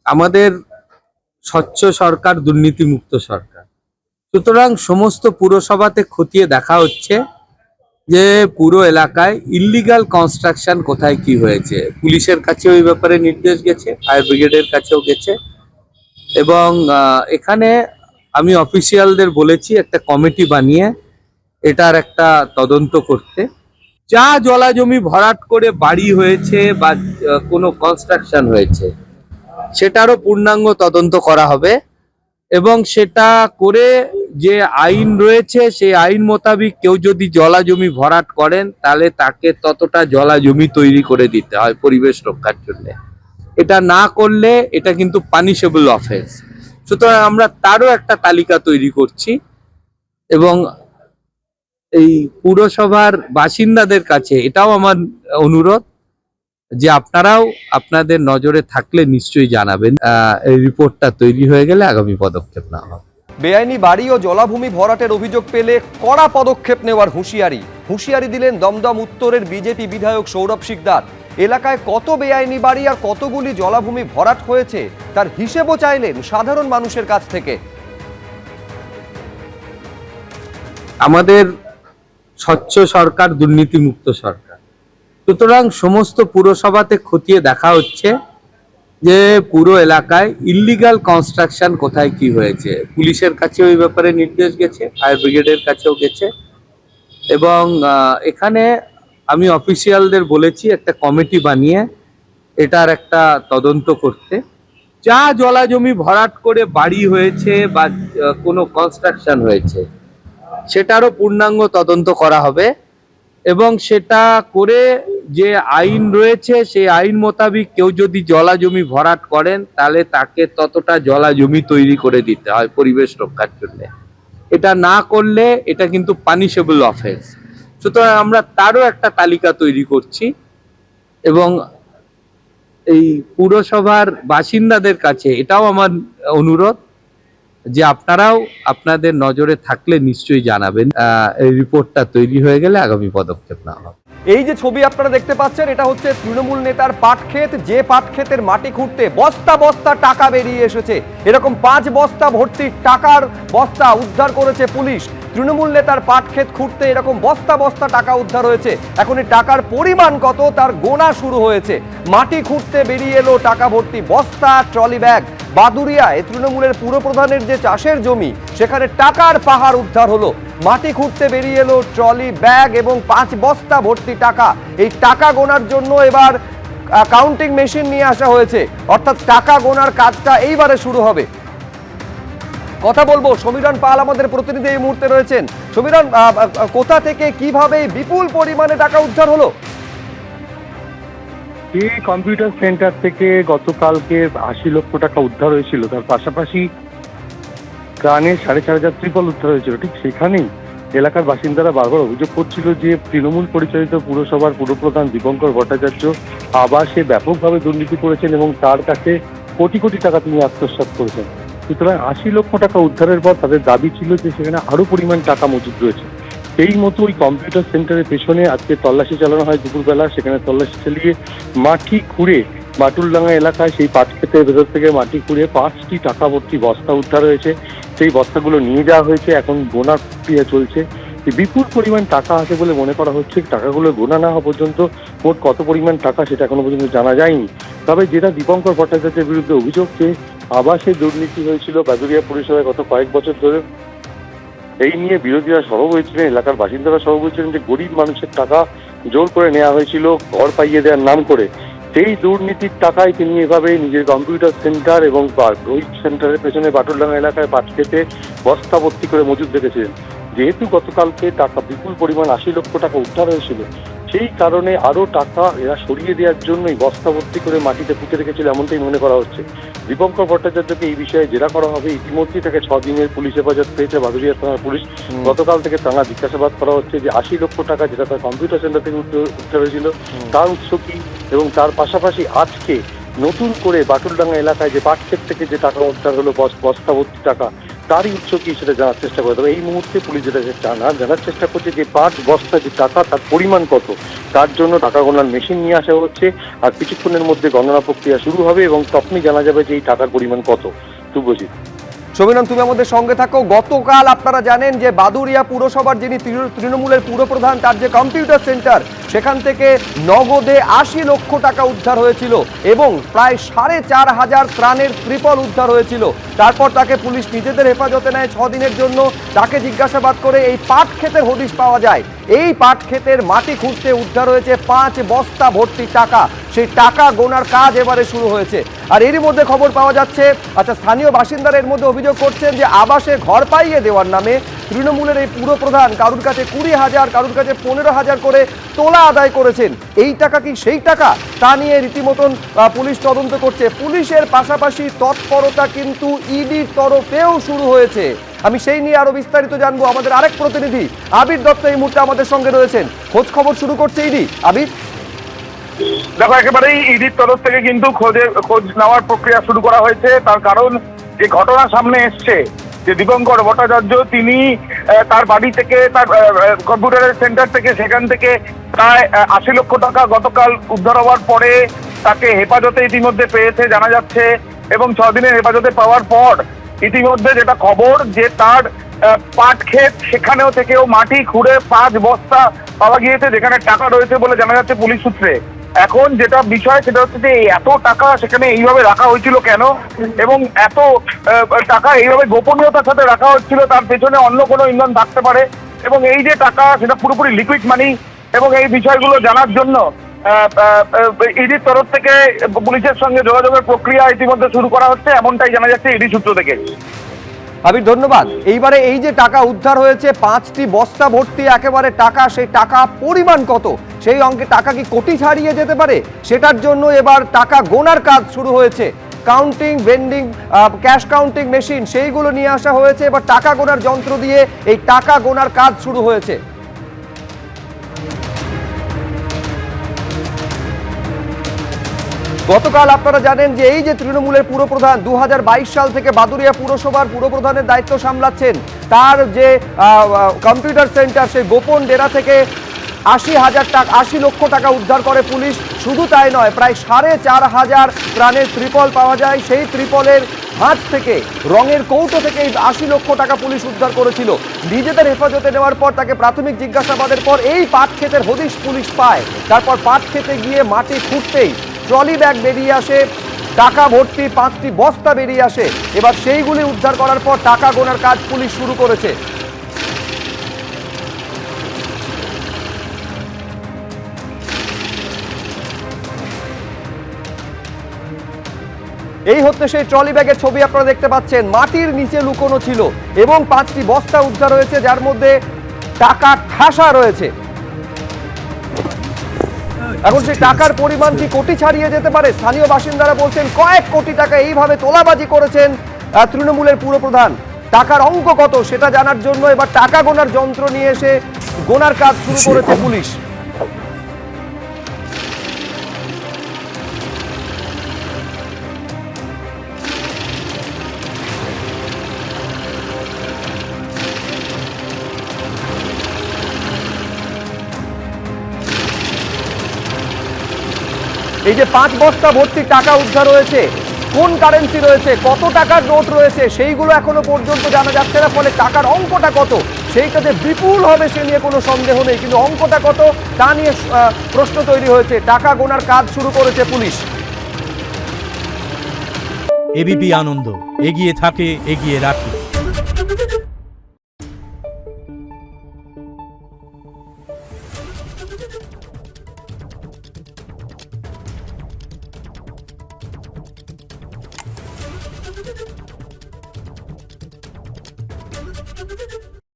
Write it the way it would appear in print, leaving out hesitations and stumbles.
আমাদের স্বচ্ছ সরকার, দুর্নীতিমুক্ত সরকার। সুতরাং সমস্ত পুরসভাতে খতিয়ে দেখা হচ্ছে যে পুরো এলাকায় ইল্লিগাল কনস্ট্রাকশন কোথায় কি হয়েছে। পুলিশের কাছে ওই ব্যাপারে নির্দেশ গেছে, ফায়ার ব্রিগেডের কাছেও গেছে এবং এখানে আমি অফিসিয়ালদের বলেছি একটা কমিটি বানিয়ে এটার একটা তদন্ত করতে। যা জলাজমি ভরাট করে বাড়ি হয়েছে বা কোনো কনস্ট্রাকশন হয়েছে সেটারও পূর্ণাঙ্গ তদন্ত করা হবে এবং সেটা করে যে আইন রয়েছে সেই আইন মোতাবেক কেউ যদি জলাজমি ভরাট করেন তাহলে তাকে ততটা জলাজমি তৈরি করে দিতে হয় পরিবেশ রক্ষার জন্য। এটা না করলে এটা কিন্তু পানিশেবল অফেন্স। সুতরাং আমরা তারও একটা তালিকা তৈরি করছি এবং এই পুরসভার বাসিন্দাদের কাছে এটাও আমার অনুরোধ যে আপনারাও আপনাদের নজরে থাকলে নিশ্চয়ই জানাবেন। এই রিপোর্টটা তৈরি হয়ে গেলে আগামী পদক্ষেপ নেওয়া হবে। বেআইনি বাড়ি ও জলাভূমি ভরাটের অভিযোগ পেলে কড়া পদক্ষেপ নেওয়ার হুঁশিয়ারি দিলেন দমদম উত্তরের বিজেপি বিধায়ক সৌরভ শিকদার। এলাকায় কত বেআইনি বাড়ি আর কতগুলি জলাভূমি ভরাট হয়েছে তার হিসেবও চাইলেন সাধারণ মানুষের কাছ থেকে। আমাদের স্বচ্ছ সরকার, দুর্নীতিমুক্ত সরকার। সুতরাং সমস্ত পুরসভাতে খতিয়ে দেখা হচ্ছে যে পুরো এলাকায় ইল্লিগাল কনস্ট্রাকশন কোথায় কি হয়েছে। পুলিশের কাছে ওই ব্যাপারে নির্দেশ গেছে, ফায়ার ব্রিগেডের কাছেও গেছে এবং এখানে আমি অফিসিয়ালদের বলেছি একটা কমিটি বানিয়ে এটার একটা তদন্ত করতে। যা জলাজমি ভরাট করে বাড়ি হয়েছে বা কোনো কনস্ট্রাকশন হয়েছে সেটারও পূর্ণাঙ্গ তদন্ত করা হবে এবং সেটা করে যে আইন রয়েছে সেই আইন মোতাবেক কেউ যদি জলাজমি ভরাট করেন তাহলে তাকে ততটা জলাজমি তৈরি করে দিতে হয় পরিবেশ রক্ষার জন্য। এটা না করলে এটা কিন্তু পানিশেবল অফেন্স। সুতরাং আমরা তারও একটা তালিকা তৈরি করছি এবং এই পুরসভার বাসিন্দাদের কাছে এটাও আমার অনুরোধ যে আপনারাও আপনাদের নজরে থাকলে নিশ্চয়ই জানাবেন। এই রিপোর্টটা তৈরি হয়ে গেলে আগামী পদক্ষেপ নেওয়া হবে। এই যে ছবি আপনারা দেখতে পাচ্ছেন এটা হচ্ছে তৃণমূল নেতার পাটক্ষেত, যে পাটক্ষেতের মাটি খুঁড়তে বস্তা বস্তা টাকা বেরিয়ে এসেছে। এরকম 5 বস্তা ভর্তি টাকার বস্তা উদ্ধার করেছে পুলিশ। তৃণমূল নেতার পাটক্ষেত খুঁড়তে এরকম বস্তা বস্তা টাকা উদ্ধার হয়েছে। এখন এই টাকার পরিমাণ কত তার গোনা শুরু হয়েছে। মাটি খুঁড়তে বেরিয়ে এলো টাকা ভর্তি বস্তা, ট্রলি ব্যাগ। বাদুরিয়ায় তৃণমূলের পুরপ্রধানের যে চাষের জমি সেখানে টাকার পাহাড় উদ্ধার হলো। মাটি খুঁড়তে বেরিয়ে এলো ট্রলি ব্যাগ এবং 5 বস্তা ভর্তি টাকা। এই টাকা গোনার জন্য এবার কাউন্টিং মেশিন নিয়ে আসা হয়েছে, অর্থাৎ টাকা গোনার কাজটা এইবারে শুরু হবে। কথা বলবো সমীরণ পাল আমাদের প্রতিনিধি এই মুহূর্তে রয়েছেন। সমীরণ, কোথা থেকে কিভাবে বিপুল পরিমাণে টাকা উদ্ধার হলো? এই কম্পিউটার সেন্টার থেকে গতকালকে 80 লক্ষ টাকা উদ্ধার হয়েছিল। তার পাশাপাশি কানের 4,500 ত্রিপল উদ্ধার হয়েছিল। ঠিক সেখানেই এলাকার বাসিন্দারা বারবার অভিযোগ করছিল যে তৃণমূল পরিচালিত পুরসভার পুরপ্রধান দীপঙ্কর ভট্টাচার্য আবাসে ব্যাপকভাবে দুর্নীতি করেছেন এবং তার কাছে কোটি কোটি টাকা তিনি আত্মসাৎ করেছেন। সুতরাং 80 লক্ষ টাকা উদ্ধারের পর তাদের দাবি ছিল যে সেখানে আরো পরিমাণ টাকা মজুদ রয়েছে। সেই মতো ওই কম্পিউটার সেন্টারের পেছনে আজকে তল্লাশি চালানো হয় দুপুরবেলা। সেখানে তল্লাশি চালিয়ে মাটি খুঁড়ে বাটুলডাঙ্গা এলাকায় সেই পাটক্ষেতের ভেতর থেকে মাটি খুঁড়ে 5টি টাকা ভর্তি বস্তা উদ্ধার হয়েছে। সেই বস্তাগুলো নিয়ে যাওয়া হয়েছে, এখন গোনা প্রক্রিয়া চলছে। বিপুল পরিমাণ টাকা আছে বলে মনে করা হচ্ছে। টাকাগুলো গোনা না হওয়া পর্যন্ত মোট কত পরিমাণ টাকা সেটা এখনো পর্যন্ত জানা যায়নি। তবে যেটা দীপঙ্কর ভট্টাচার্যের বিরুদ্ধে অভিযোগ যে আবাসে দুর্নীতি হয়েছিল বাদুরিয়া পরিষেবায় গত কয়েক বছর ধরে, এই নিয়ে বিরোধীরা সরব হয়েছিলেন, এলাকার বাসিন্দারা সরব হয়েছিলেন যে গরিব মানুষের টাকা জোর করে নেওয়া হয়েছিল ঘর পাইয়ে দেওয়ার নাম করে। সেই দুর্নীতির টাকায় তিনি এভাবে নিজের কম্পিউটার সেন্টার এবং ওই সেন্টারের পেছনে বাটুলডাঙ্গা এলাকায় পাটক্ষেতে বস্তা ভর্তি করে মজুদ রেখেছিলেন। যেহেতু গতকালকে টাকা বিপুল পরিমাণ 80 লক্ষ টাকা উদ্ধার হয়েছিল, সেই কারণে আরো টাকা এরা সরিয়ে দেওয়ার জন্যই বস্তা ভর্তি করে মাটিতে পুঁতে রেখেছিল এমনটাই মনে করা হচ্ছে। দীপঙ্কর ভট্টাচার্যকে এই বিষয়ে জেরা করা হবে। ইতিমধ্যেই তাকে 6 দিনের পুলিশ হেফাজত পেয়েছে বাদুরিয়া থানার পুলিশ। গতকাল থেকে টানা জিজ্ঞাসাবাদ করা হচ্ছে যে 80 লক্ষ টাকা যেটা তার কম্পিউটার সেন্টার থেকে উদ্ধার হয়েছিল তার উৎস কি, এবং তার পাশাপাশি আজকে নতুন করে বাটুলডাঙ্গা এলাকায় যে পাটক্ষেত থেকে যে টাকা উদ্ধার হলো বস্তা ভর্তি টাকা, তারই উৎস কি সেটা জানার চেষ্টা করে। তবে এই মুহূর্তে পুলিশ যেটা জানার চেষ্টা করছে যে 5 বস্তা যে টাকা তার পরিমাণ কত, তার জন্য টাকা গণনার মেশিন নিয়ে আসা হচ্ছে। আর কিছুক্ষণের মধ্যে গণনা প্রক্রিয়া শুরু হবে এবং তখনই জানা যাবে যে এই টাকার পরিমাণ কত। শুভজিৎ, শোভনম, তুমি আমাদের সঙ্গে থাকো। গতকাল আপনারা জানেন যে বাদুড়িয়া পুরসভার যিনি তৃণমূলের পুরপ্রধান, তার যে কম্পিউটার সেন্টার, সেখান থেকে নগদে 80 লক্ষ টাকা উদ্ধার হয়েছিল এবং প্রায় 4,500 ত্রাণের ত্রিপল উদ্ধার হয়েছিল। তারপর তাকে পুলিশ নিজেদের হেফাজতে নেয় 6 দিনের জন্য। তাকে জিজ্ঞাসাবাদ করে এই পাট ক্ষেতের হদিশ পাওয়া যায়। এই পাট ক্ষেতের মাটি খুঁড়তে উদ্ধার হয়েছে 5 বস্তা ভর্তি টাকা। সেই টাকা গোনার কাজ এবারে শুরু হয়েছে। আর এরই মধ্যে খবর পাওয়া যাচ্ছে, আচ্ছা, স্থানীয় বাসিন্দারা এর মধ্যে অভিযোগ করছেন যে আবাসে ঘর পাইয়ে দেওয়ার নামে তৃণমূলের এই পুরপ্রধান কারুর কাছে 20,000, কারুর কাছে 15,000 করে তোলা আদায় করেছেন। এই টাকা কি সেই টাকা, তা নিয়ে রীতিমতন পুলিশ তদন্ত করছে। পুলিশের পাশাপাশি তৎপরতা কিন্তু ইডির তরফেও শুরু হয়েছে। আমি সেই নিয়ে আরো বিস্তারিত জানবো। আমাদের আরেক প্রতিনিধি আবির দত্ত এই মুহূর্তে আমাদের সঙ্গে রয়েছেন। খোঁজ খবর শুরু করছে ইডি। আবির, দেখো, একেবারেই ইডির তরফ থেকে কিন্তু খোঁজ নেওয়ার প্রক্রিয়া শুরু করা হয়েছে। তার কারণ, যে ঘটনা সামনে এসছে যে দীপঙ্কর ভট্টাচার্য তিনি তার বাড়ি থেকে, তার কম্পিউটারের সেন্টার থেকে, সেখান থেকে প্রায় 80 লক্ষ টাকা গতকাল উদ্ধার হওয়ার পরে তাকে হেফাজতে ইতিমধ্যে পেয়েছে জানা যাচ্ছে। এবং 6 দিনের হেফাজতে পাওয়ার পর ইতিমধ্যে যেটা খবর যে তার পাট ক্ষেত, সেখানেও থেকেও মাটি খুঁড়ে 5 বস্তা পাওয়া গিয়েছে, যেখানে টাকা রয়েছে বলে জানা যাচ্ছে পুলিশ সূত্রে। এখন যেটা বিষয় সেটা হচ্ছে যে এত টাকা সেখানে এইভাবে রাখা হয়েছিল কেন, এবং এত টাকা এইভাবে গোপনীয়তার সাথে রাখা হচ্ছিল, তার পেছনে অন্য কোনো ইন্ধন থাকতে পারে। এবং এই যে টাকা, সেটা পুরোপুরি লিকুইড মানি। এবং এই বিষয়গুলো জানার জন্য ইডির তরফ থেকে পুলিশের সঙ্গে যোগাযোগের প্রক্রিয়া ইতিমধ্যে শুরু করা হচ্ছে, এমনটাই জানা যাচ্ছে ইডি সূত্র থেকে। আবির, ধন্যবাদ। এইবারে এই যে টাকা উদ্ধার হয়েছে 5টি বস্তা ভর্তি একেবারে টাকা, সেই টাকা পরিমাণ কত, সেই অঙ্কে টাকা কি কোটি ছাড়িয়ে যেতে পারে, সেটার জন্য এবার টাকা গোনার কাজ শুরু হয়েছে। Counting, vending, cash counting machine, সেইগুলো নিয়ে আসা হয়েছে। এবার টাকা গোনার যন্ত্র দিয়ে এই টাকা গোনার কাজ শুরু হয়েছে। গতকাল আপনারা জানেন যে এই যে তৃণমূলের পুরপ্রধান 2022 সাল থেকে বাদুড়িয়া পুরসভার পুরপ্রধানের দায়িত্ব সামলাচ্ছেন, তার যে কম্পিউটার সেন্টার, সেই গোপন ডেরা থেকে 80 লক্ষ টাকা উদ্ধার করে পুলিশ। শুধু তাই নয়, প্রায় 4,500 ত্রাণের ত্রিপল পাওয়া যায়। সেই ত্রিপলের হাত থেকে, রঙের কৌটো থেকে এই 80 লক্ষ টাকা পুলিশ উদ্ধার করেছিল। নিজেদের হেফাজতে নেওয়ার পর তাকে প্রাথমিক জিজ্ঞাসাবাদের পর এই পাট ক্ষেতের হদিশ পুলিশ পায়। তারপর পাট ক্ষেতে গিয়ে মাটি খুঁড়তেই ট্রলি ব্যাগ বেরিয়ে আসে, টাকা ভর্তি 5টি বস্তা বেরিয়ে আসে। এবার সেইগুলি উদ্ধার করার পর টাকা গোনার কাজ পুলিশ শুরু করেছে। এই হচ্ছে সেই ট্রলি ব্যাগের ছবি আপনারা দেখতে পাচ্ছেন। মাটির নিচে লুকোনো ছিল এবং 5টি বস্তা উদ্ধার হয়েছে, যার মধ্যে টাকা ঠাসা রয়েছে। এখন সেই টাকার পরিমাণ কি কোটি ছাড়িয়ে যেতে পারে? স্থানীয় বাসিন্দারা বলছেন কয়েক কোটি টাকা এইভাবে তোলাবাজি করেছেন তৃণমূলের পুরপ্রধান। টাকার অঙ্ক কত সেটা জানার জন্য এবার টাকা গোনার যন্ত্র নিয়ে এসে গোনার কাজ শুরু করেছে পুলিশ। এই যে 5 বস্তা ভর্তি টাকা উদ্ধার হয়েছে, কোন কারেন্সি রয়েছে, কত টাকার নোট রয়েছে, সেইগুলো এখনো পর্যন্ত জানা যাচ্ছে না। ফলে টাকার অঙ্কটা কত সেইটাতে বিপুল হবে সে নিয়ে কোনো সন্দেহ নেই, কিন্তু অঙ্কটা কত তা নিয়ে প্রশ্ন তৈরি হয়েছে। টাকা গোনার কাজ শুরু করেছে পুলিশ। এবিপি আনন্দ, এগিয়ে থাকে, এগিয়ে রাখে।